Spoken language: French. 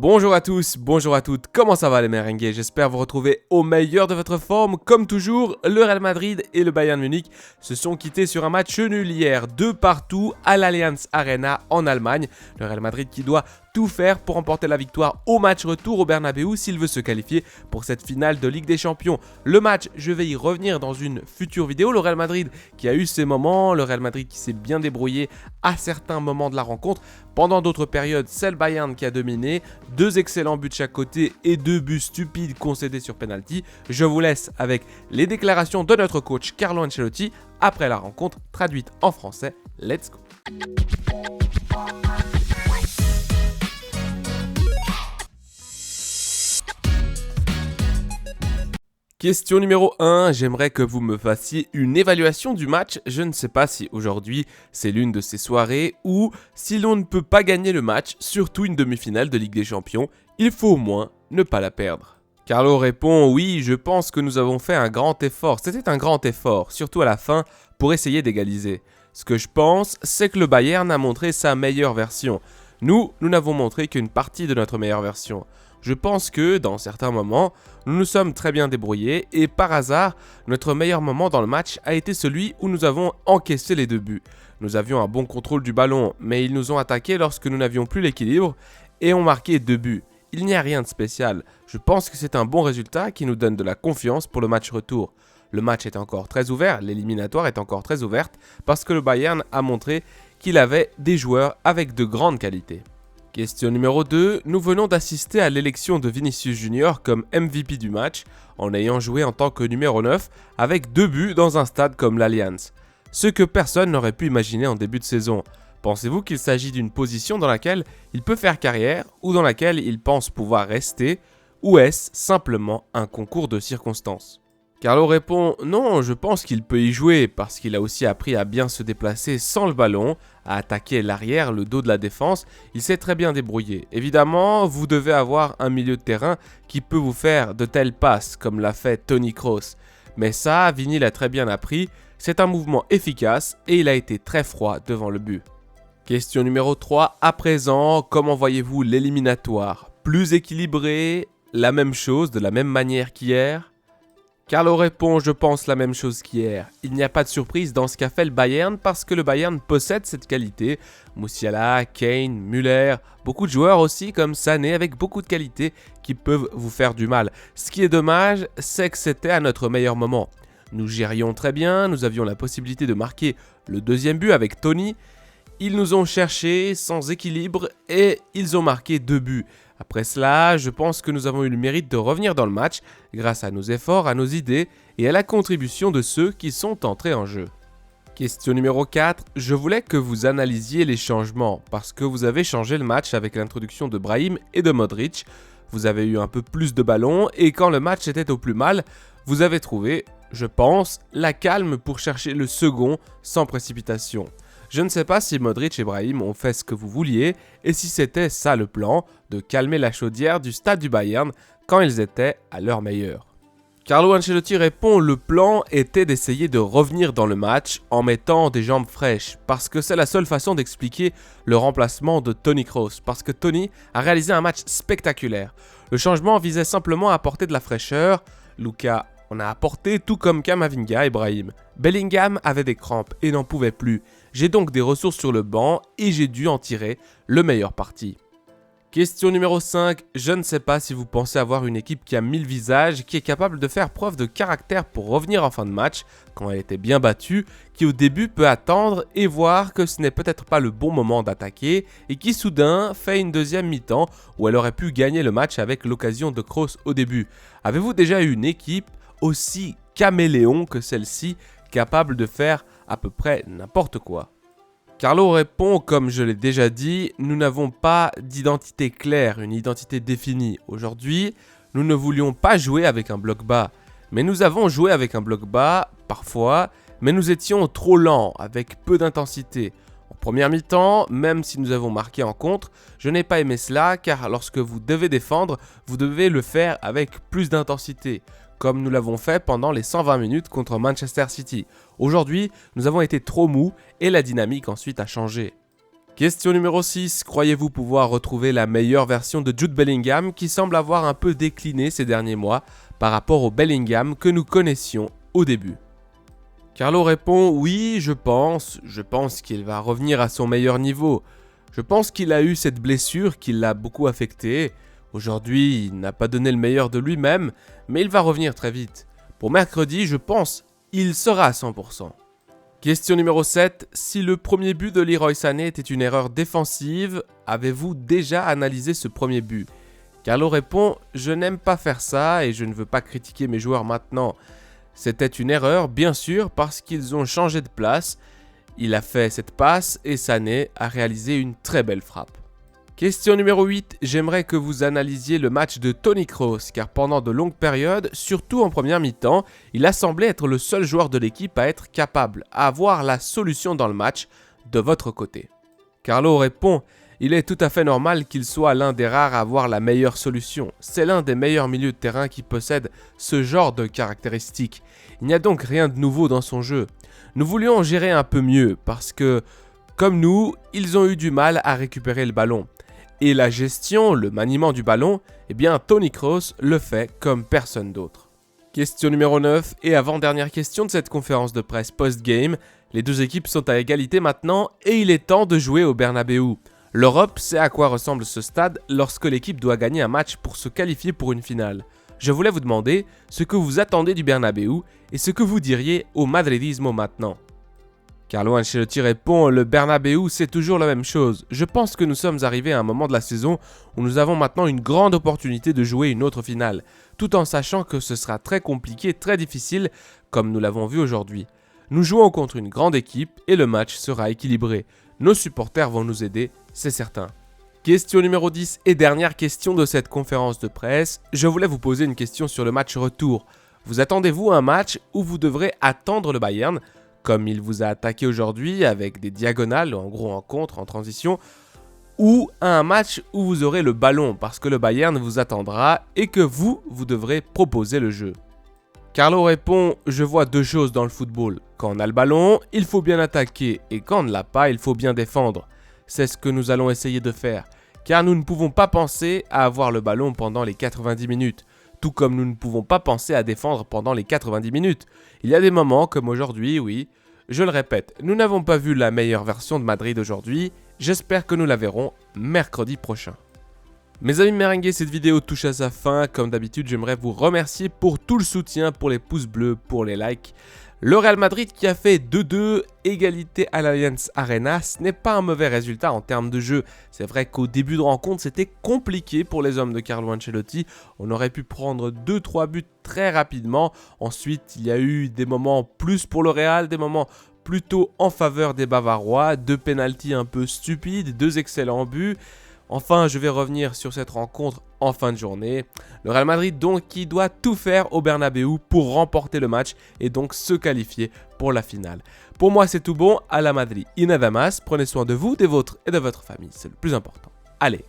Bonjour à tous, bonjour à toutes, comment ça va les merengues? J'espère vous retrouver au meilleur de votre forme. Comme toujours, le Real Madrid et le Bayern Munich se sont quittés sur un match nul hier, 2-2 à l'Allianz Arena en Allemagne. Le Real Madrid qui doit tout faire pour remporter la victoire au match retour au Bernabéu s'il veut se qualifier pour cette finale de Ligue des Champions. Le match, je vais y revenir dans une future vidéo. Le Real Madrid qui a eu ses moments, le Real Madrid qui s'est bien débrouillé à certains moments de la rencontre. Pendant d'autres périodes, c'est le Bayern qui a dominé. 2 excellents buts de chaque côté et 2 buts stupides concédés sur penalty. Je vous laisse avec les déclarations de notre coach Carlo Ancelotti après la rencontre traduite en français. Let's go! Question numéro 1, j'aimerais que vous me fassiez une évaluation du match. Je ne sais pas si aujourd'hui c'est l'une de ces soirées où si l'on ne peut pas gagner le match, surtout une demi-finale de Ligue des Champions, il faut au moins ne pas la perdre. Carlo répond oui, je pense que nous avons fait un grand effort. C'était un grand effort, surtout à la fin, pour essayer d'égaliser. Ce que je pense, c'est que le Bayern a montré sa meilleure version. Nous n'avons montré qu'une partie de notre meilleure version. Je pense que, dans certains moments, nous nous sommes très bien débrouillés et par hasard, notre meilleur moment dans le match a été celui où nous avons encaissé les 2 buts. Nous avions un bon contrôle du ballon, mais ils nous ont attaqués lorsque nous n'avions plus l'équilibre et ont marqué 2 buts. Il n'y a rien de spécial. Je pense que c'est un bon résultat qui nous donne de la confiance pour le match retour. Le match est encore très ouvert, l'éliminatoire est encore très ouverte parce que le Bayern a montré qu'il avait des joueurs avec de grandes qualités. Question numéro 2, nous venons d'assister à l'élection de Vinicius Junior comme MVP du match en ayant joué en tant que numéro 9 avec 2 buts dans un stade comme l'Allianz. Ce que personne n'aurait pu imaginer en début de saison. Pensez-vous qu'il s'agit d'une position dans laquelle il peut faire carrière ou dans laquelle il pense pouvoir rester ou est-ce simplement un concours de circonstances? Carlo répond « Non, je pense qu'il peut y jouer parce qu'il a aussi appris à bien se déplacer sans le ballon, à attaquer l'arrière, le dos de la défense, il s'est très bien débrouillé. Évidemment, vous devez avoir un milieu de terrain qui peut vous faire de telles passes comme l'a fait Toni Kroos. Mais ça, Vini l'a très bien appris, c'est un mouvement efficace et il a été très froid devant le but. » Question numéro 3, à présent, comment voyez-vous l'éliminatoire? Plus équilibré, la même chose, de la même manière qu'hier? Carlo répond, je pense la même chose qu'hier. Il n'y a pas de surprise dans ce qu'a fait le Bayern parce que le Bayern possède cette qualité. Musiala, Kane, Müller, beaucoup de joueurs aussi comme Sané avec beaucoup de qualités qui peuvent vous faire du mal. Ce qui est dommage, c'est que c'était à notre meilleur moment. Nous gérions très bien, nous avions la possibilité de marquer le 2e but avec Toni. Ils nous ont cherché sans équilibre et ils ont marqué 2 buts. Après cela, je pense que nous avons eu le mérite de revenir dans le match grâce à nos efforts, à nos idées et à la contribution de ceux qui sont entrés en jeu. Question numéro 4, je voulais que vous analysiez les changements parce que vous avez changé le match avec l'introduction de Brahim et de Modric. Vous avez eu un peu plus de ballons et quand le match était au plus mal, vous avez trouvé, je pense, la calme pour chercher le second sans précipitation. Je ne sais pas si Modric et Brahim ont fait ce que vous vouliez et si c'était ça le plan, de calmer la chaudière du stade du Bayern quand ils étaient à leur meilleur. Carlo Ancelotti répond, le plan était d'essayer de revenir dans le match en mettant des jambes fraîches parce que c'est la seule façon d'expliquer le remplacement de Toni Kroos parce que Toni a réalisé un match spectaculaire. Le changement visait simplement à apporter de la fraîcheur. Luka en a apporté tout comme Camavinga et Brahim. Bellingham avait des crampes et n'en pouvait plus. J'ai donc des ressources sur le banc et j'ai dû en tirer le meilleur parti. Question numéro 5. Je ne sais pas si vous pensez avoir une équipe qui a 1000 visages, qui est capable de faire preuve de caractère pour revenir en fin de match, quand elle était bien battue, qui au début peut attendre et voir que ce n'est peut-être pas le bon moment d'attaquer, et qui soudain fait une deuxième mi-temps où elle aurait pu gagner le match avec l'occasion de Kroos au début. Avez-vous déjà eu une équipe aussi caméléon que celle-ci, capable de faire à peu près n'importe quoi? Carlo répond, comme je l'ai déjà dit, nous n'avons pas d'identité claire, une identité définie. Aujourd'hui, nous ne voulions pas jouer avec un bloc bas, mais nous avons joué avec un bloc bas, parfois, mais nous étions trop lents, avec peu d'intensité. En première mi-temps, même si nous avons marqué en contre, je n'ai pas aimé cela, car lorsque vous devez défendre, vous devez le faire avec plus d'intensité, comme nous l'avons fait pendant les 120 minutes contre Manchester City. Aujourd'hui, nous avons été trop mous et la dynamique ensuite a changé. Question numéro 6. Croyez-vous pouvoir retrouver la meilleure version de Jude Bellingham qui semble avoir un peu décliné ces derniers mois par rapport au Bellingham que nous connaissions au début? Carlo répond: oui, je pense qu'il va revenir à son meilleur niveau. Je pense qu'il a eu cette blessure qui l'a beaucoup affecté. Aujourd'hui, il n'a pas donné le meilleur de lui-même, mais il va revenir très vite. Pour mercredi, je pense, il sera à 100%. Question numéro 7. Si le premier but de Leroy Sané était une erreur défensive, avez-vous déjà analysé ce premier but? Carlo répond: je n'aime pas faire ça et je ne veux pas critiquer mes joueurs maintenant. C'était une erreur, bien sûr, parce qu'ils ont changé de place. Il a fait cette passe et Sané a réalisé une très belle frappe. Question numéro 8. J'aimerais que vous analysiez le match de Toni Kroos, car pendant de longues périodes, surtout en première mi-temps, il a semblé être le seul joueur de l'équipe à être capable, à avoir la solution dans le match de votre côté. Carlo répond: il est tout à fait normal qu'il soit l'un des rares à avoir la meilleure solution. C'est l'un des meilleurs milieux de terrain qui possède ce genre de caractéristiques. Il n'y a donc rien de nouveau dans son jeu. Nous voulions gérer un peu mieux parce que, comme nous, ils ont eu du mal à récupérer le ballon. Et la gestion, le maniement du ballon, eh bien Toni Kroos le fait comme personne d'autre. Question numéro 9 et avant-dernière question de cette conférence de presse post-game. Les deux équipes sont à égalité maintenant et il est temps de jouer au Bernabéu. L'Europe sait à quoi ressemble ce stade lorsque l'équipe doit gagner un match pour se qualifier pour une finale. Je voulais vous demander ce que vous attendez du Bernabéu et ce que vous diriez au madridismo maintenant. Carlo Ancelotti répond: le Bernabéu, c'est toujours la même chose. Je pense que nous sommes arrivés à un moment de la saison où nous avons maintenant une grande opportunité de jouer une autre finale, tout en sachant que ce sera très compliqué, très difficile, comme nous l'avons vu aujourd'hui. Nous jouons contre une grande équipe et le match sera équilibré. Nos supporters vont nous aider, c'est certain. Question numéro 10 et dernière question de cette conférence de presse. Je voulais vous poser une question sur le match retour. Vous attendez-vous à un match où vous devrez attendre le Bayern, comme il vous a attaqué aujourd'hui avec des diagonales, en gros en contre, en transition, ou à un match où vous aurez le ballon parce que le Bayern vous attendra et que vous devrez proposer le jeu? Carlo répond: je vois deux choses dans le football. Quand on a le ballon, il faut bien attaquer et quand on ne l'a pas, il faut bien défendre. C'est ce que nous allons essayer de faire, car nous ne pouvons pas penser à avoir le ballon pendant les 90 minutes. Tout comme nous ne pouvons pas penser à défendre pendant les 90 minutes. Il y a des moments comme aujourd'hui, oui. Je le répète, nous n'avons pas vu la meilleure version de Madrid aujourd'hui. J'espère que nous la verrons mercredi prochain. Mes amis merengues, cette vidéo touche à sa fin. Comme d'habitude, j'aimerais vous remercier pour tout le soutien, pour les pouces bleus, pour les likes. Le Real Madrid qui a fait 2-2, égalité à l'Allianz Arena, ce n'est pas un mauvais résultat en termes de jeu. C'est vrai qu'au début de rencontre, c'était compliqué pour les hommes de Carlo Ancelotti. On aurait pu prendre 2-3 buts très rapidement. Ensuite, il y a eu des moments plus pour le Real, des moments plutôt en faveur des Bavarois, 2 pénaltys un peu stupides, 2 excellents buts. Enfin, je vais revenir sur cette rencontre en fin de journée. Le Real Madrid donc qui doit tout faire au Bernabéu pour remporter le match et donc se qualifier pour la finale. Pour moi, c'est tout bon. À la Madrid, y nada más. Prenez soin de vous, des vôtres et de votre famille. C'est le plus important. Allez,